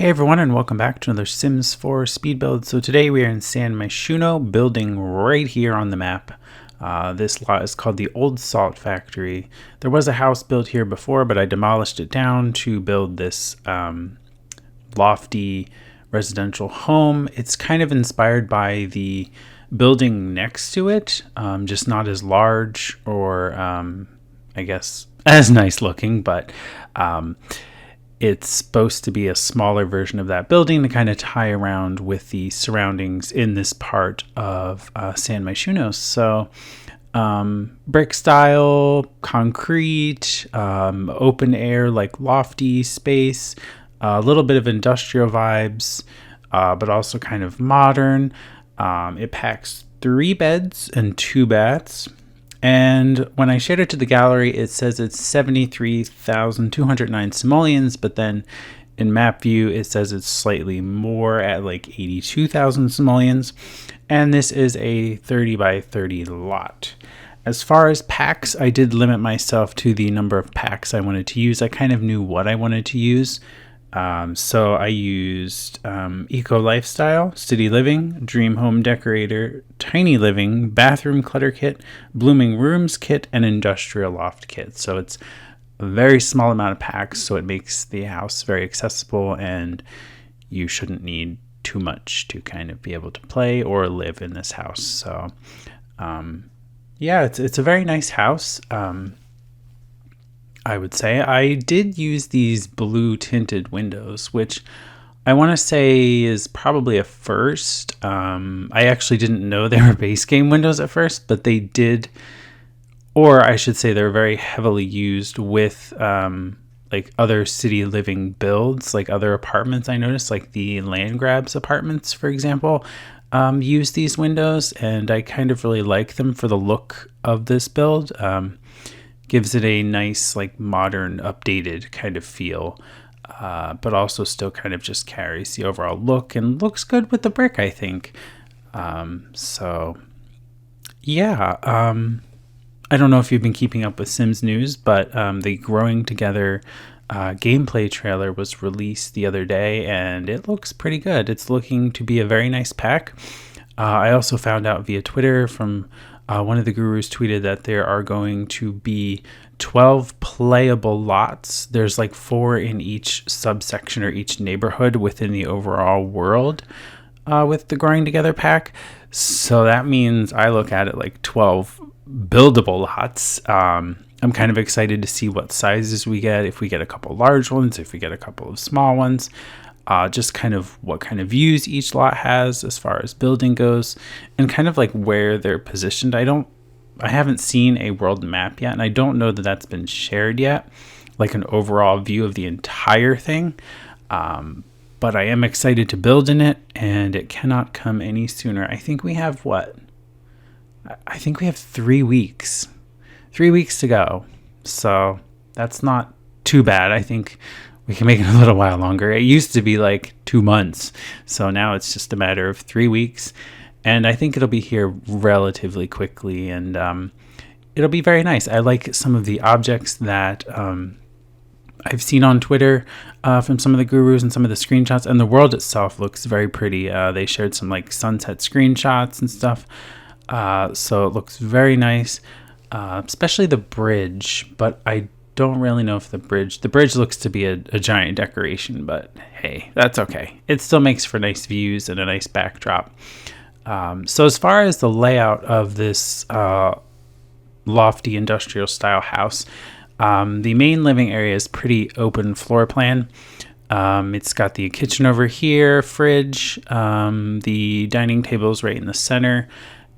Hey everyone, and welcome back to another Sims 4 speed build. So today we are in San Myshuno, building right here on the map. This lot is called the Old Salt Factory. There was a house built here before, but I demolished it down to build this lofty residential home. It's kind of inspired by the building next to it, just not as large or I guess as nice looking, but it's supposed to be a smaller version of that building to kind of tie around with the surroundings in this part of San Myshuno. So brick style, concrete, open air, like lofty space, a little bit of industrial vibes, but also kind of modern. It packs 3 beds and 2 baths. And when I shared it to the gallery, it says it's 73,209 simoleons, but then in map view, it says it's slightly more at like 82,000 simoleons. And this is a 30 by 30 lot. As far as packs, I did limit myself to the number of packs I wanted to use. I kind of knew what I wanted to use. So I used Eco Lifestyle, City Living, Dream Home Decorator, Tiny Living, Bathroom Clutter Kit, Blooming Rooms Kit, and Industrial Loft Kit. So it's a very small amount of packs, so it makes the house very accessible, and you shouldn't need too much to kind of be able to play or live in this house. So yeah, it's a very nice house. I would say I did use these blue tinted windows, which I want to say is probably a first. I actually didn't know they were base game windows at first, but they did, or I should say they're very heavily used with like other city living builds, like other apartments. I noticed like the land grabs apartments, for example, use these windows, and I kind of really like them for the look of this build. Gives it a nice, like, modern, updated kind of feel, but also still kind of just carries the overall look and looks good with the brick, I think. So, yeah. I don't know if you've been keeping up with Sims news, but the Growing Together gameplay trailer was released the other day, and it looks pretty good. It's looking to be a very nice pack. I also found out via Twitter from one of the gurus tweeted that there are going to be 12 playable lots. There's like 4 in each subsection or each neighborhood within the overall world with the Growing Together pack. So that means I look at it like 12 buildable lots. I'm kind of excited to see what sizes we get, if we get a couple large ones, if we get a couple of small ones. Just kind of what kind of views each lot has as far as building goes, and kind of like where they're positioned. I haven't seen a world map yet, and I don't know that that's been shared yet, like an overall view of the entire thing. But I am excited to build in it, and it cannot come any sooner. I think we have I think we have 3 weeks. 3 weeks to go. So that's not too bad. I think we can make it a little while longer. It used to be like 2 months. So now it's just a matter of 3 weeks. And I think it'll be here relatively quickly. And it'll be very nice. I like some of the objects that I've seen on Twitter from some of the gurus and some of the screenshots. And the world itself looks very pretty. They shared some like sunset screenshots and stuff. So it looks very nice. Especially the bridge. But I don't really know if the bridge looks to be a giant decoration, but hey, that's okay. It still makes for nice views and a nice backdrop. So as far as the layout of this lofty industrial style house, the main living area is pretty open floor plan. It's got the kitchen over here, fridge, the dining table is right in the center,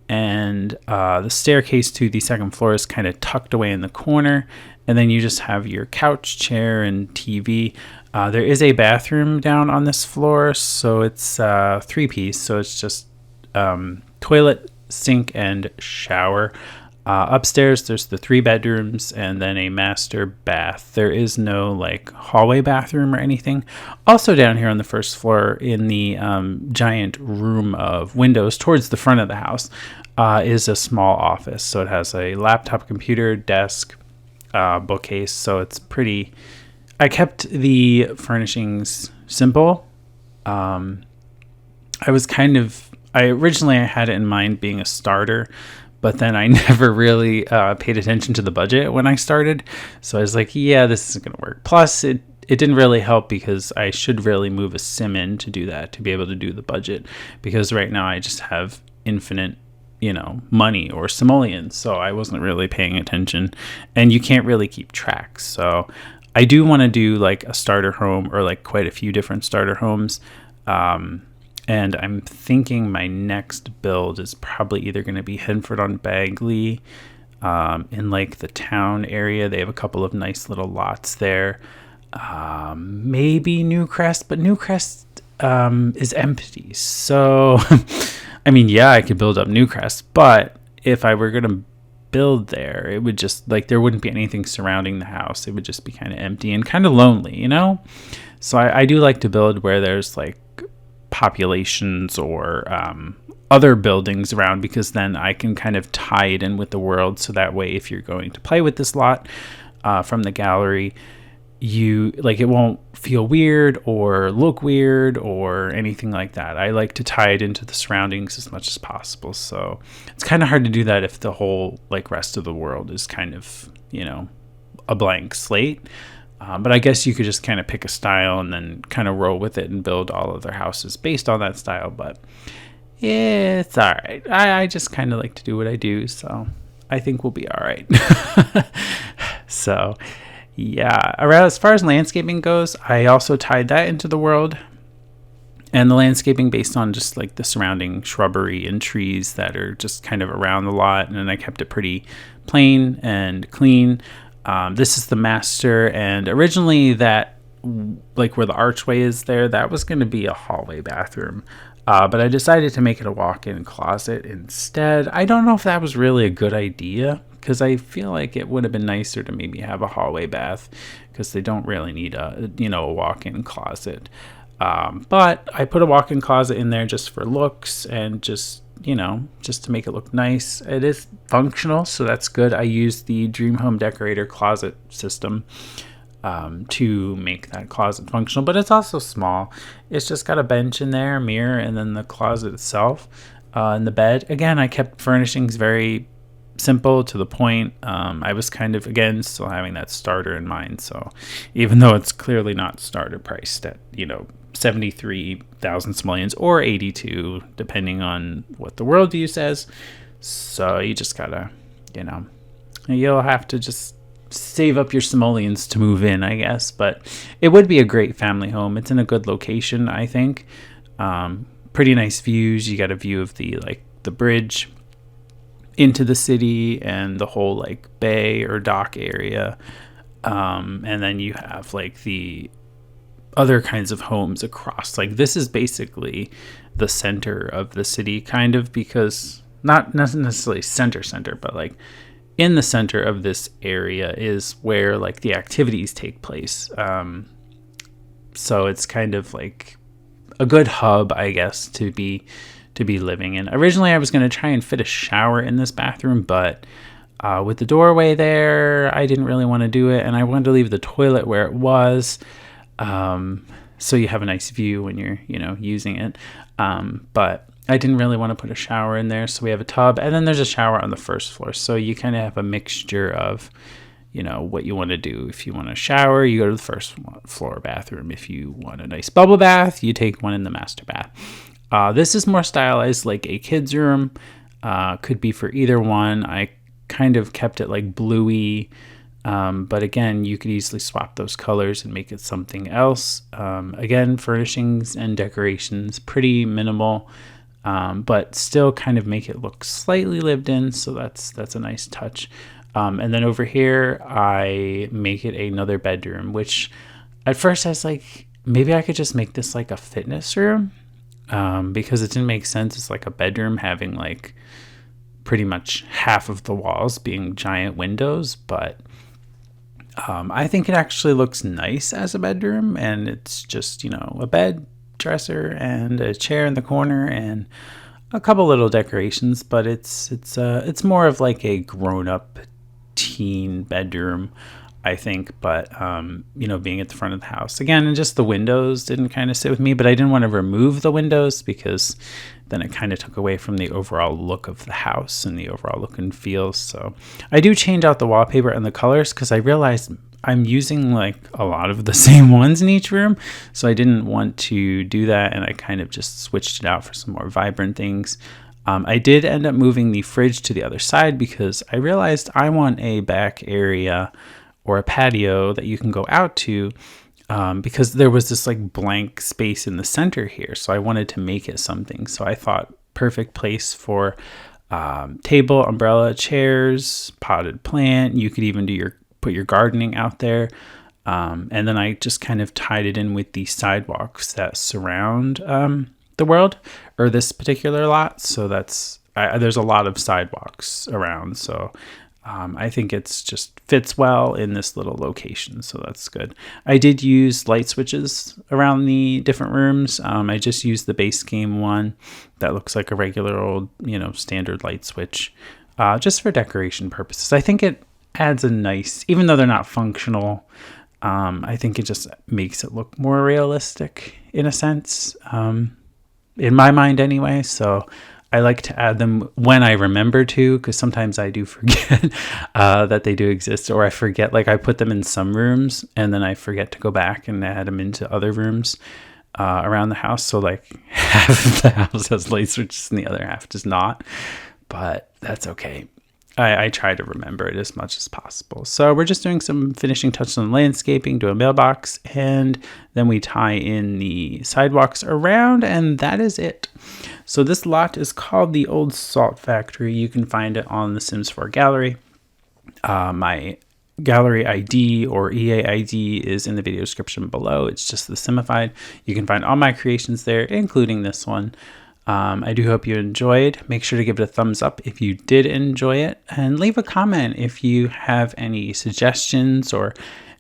and the staircase to the second floor is kind of tucked away in the corner. And then you just have your couch, chair, and TV. There is a bathroom down on this floor, so it's 3-piece. So it's just toilet, sink, and shower. Upstairs, there's the 3 bedrooms and then a master bath. There is no like hallway bathroom or anything. Also down here on the first floor in the giant room of windows towards the front of the house is a small office. So it has a laptop computer, desk, bookcase, so it's pretty. I kept the furnishings simple I had it in mind being a starter, but then I never really paid attention to the budget when I started. So I was like, yeah, this isn't going to work. Plus, it didn't really help because I should really move a sim in to do that, to be able to do the budget. Because right now I just have infinite, money or simoleons. So I wasn't really paying attention. And you can't really keep track. So I do want to do like a starter home or like quite a few different starter homes. And I'm thinking my next build is probably either going to be Henford on Bagley, in like the town area. They have a couple of nice little lots there. Maybe Newcrest, but Newcrest is empty. So, I mean, yeah, I could build up Newcrest, but if I were going to build there, it would just like there wouldn't be anything surrounding the house. It would just be kind of empty and kind of lonely, So I do like to build where there's like populations or other buildings around, because then I can kind of tie it in with the world. So that way, if you're going to play with this lot from the gallery, it won't feel weird or look weird or anything like that. I like to tie it into the surroundings as much as possible. So it's kind of hard to do that if the whole like rest of the world is kind of, a blank slate. But I guess you could just kind of pick a style and then kind of roll with it and build all of their houses based on that style. But yeah, it's all right. I just kind of like to do what I do. So I think we'll be all right. So yeah, as far as landscaping goes, I also tied that into the world. And the landscaping based on just like the surrounding shrubbery and trees that are just kind of around the lot. And then I kept it pretty plain and clean. This is the master, and originally that, like where the archway is there, that was going to be a hallway bathroom. But I decided to make it a walk-in closet instead. I don't know if that was really a good idea, because I feel like it would have been nicer to maybe have a hallway bath, because they don't really need a walk-in closet. But I put a walk-in closet in there just for looks and just to make it look nice. It is functional, so that's good. I used the Dream Home Decorator closet system to make that closet functional, but it's also small. It's just got a bench in there, a mirror, and then the closet itself, and the bed. Again, I kept furnishings very simple, to the point. I was kind of, again, still having that starter in mind. So even though it's clearly not starter priced at 73,000 simoleons or 82, depending on what the worldview says. So you just gotta, you'll have to just save up your simoleons to move in, I guess. But it would be a great family home. It's in a good location, I think. Pretty nice views. You got a view of the bridge into the city and the whole like bay or dock area. And then you have like the other kinds of homes across. Like this is basically the center of the city, kind of, because not necessarily center, but like in the center of this area is where like the activities take place. So it's kind of like a good hub, I guess, to be living in. Originally, I was going to try and fit a shower in this bathroom, but with the doorway there, I didn't really want to do it, and I wanted to leave the toilet where it was. So you have a nice view when you're, using it. But I didn't really want to put a shower in there. So we have a tub, and then there's a shower on the first floor. So you kind of have a mixture of, what you want to do. If you want a shower, you go to the first floor bathroom. If you want a nice bubble bath, you take one in the master bath. This is more stylized like a kid's room. Could be for either one. I kind of kept it like bluey. But again, you could easily swap those colors and make it something else. Again, furnishings and decorations, pretty minimal, but still kind of make it look slightly lived in. So that's a nice touch. And then over here, I make it another bedroom, which at first I was like, maybe I could just make this like a fitness room, because it didn't make sense. It's like a bedroom having like pretty much half of the walls being giant windows, but I think it actually looks nice as a bedroom, and it's just, a bed, dresser, and a chair in the corner, and a couple little decorations, but it's more of like a grown-up teen bedroom. I think, but being at the front of the house again, and just the windows didn't kind of sit with me, but I didn't want to remove the windows because then it kind of took away from the overall look of the house and the overall look and feel. So I do change out the wallpaper and the colors because I realized I'm using like a lot of the same ones in each room, so I didn't want to do that, and I kind of just switched it out for some more vibrant things. I did end up moving the fridge to the other side because I realized I want a back area or a patio that you can go out to, because there was this like blank space in the center here. So I wanted to make it something. So I thought perfect place for table, umbrella, chairs, potted plant. You could even put your gardening out there. And then I just kind of tied it in with the sidewalks that surround the world, or this particular lot. So there's a lot of sidewalks around. So I think it's just fits well in this little location. So that's good. I did use light switches around the different rooms. I just used the base game one that looks like a regular old, standard light switch, just for decoration purposes. I think it adds a nice, even though they're not functional, I think it just makes it look more realistic in a sense. In my mind anyway, so I like to add them when I remember to, because sometimes I do forget that they do exist, or I forget, like I put them in some rooms and then I forget to go back and add them into other rooms around the house. So like half of the house has light switches and the other half does not, but that's okay. I try to remember it as much as possible. So we're just doing some finishing touches on landscaping, do a mailbox, and then we tie in the sidewalks around, and that is it. So this lot is called the Old Salt Factory. You can find it on the Sims 4 gallery. My gallery ID or EA ID is in the video description below. It's just TheSimified. You can find all my creations there, including this one. I do hope you enjoyed. Make sure to give it a thumbs up if you did enjoy it, and leave a comment if you have any suggestions or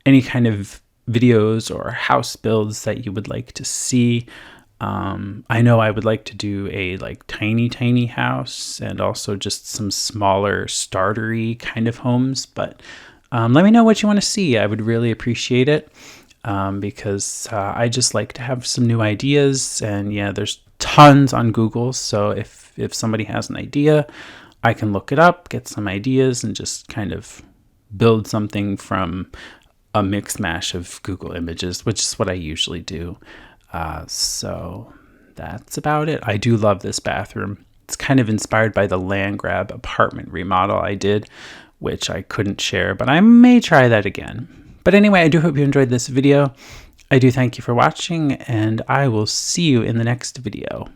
any kind of videos or house builds that you would like to see. I know I would like to do a like tiny house and also just some smaller startery kind of homes, but let me know what you want to see. I would really appreciate it, because I just like to have some new ideas, and yeah, there's tons on Google. So if somebody has an idea, I can look it up, get some ideas, and just kind of build something from a mix mash of Google images, which is what I usually do. So that's about it. I do love this bathroom. It's kind of inspired by the land grab apartment remodel I did, which I couldn't share, but I may try that again. But anyway, I do hope you enjoyed this video. I do thank you for watching, and I will see you in the next video.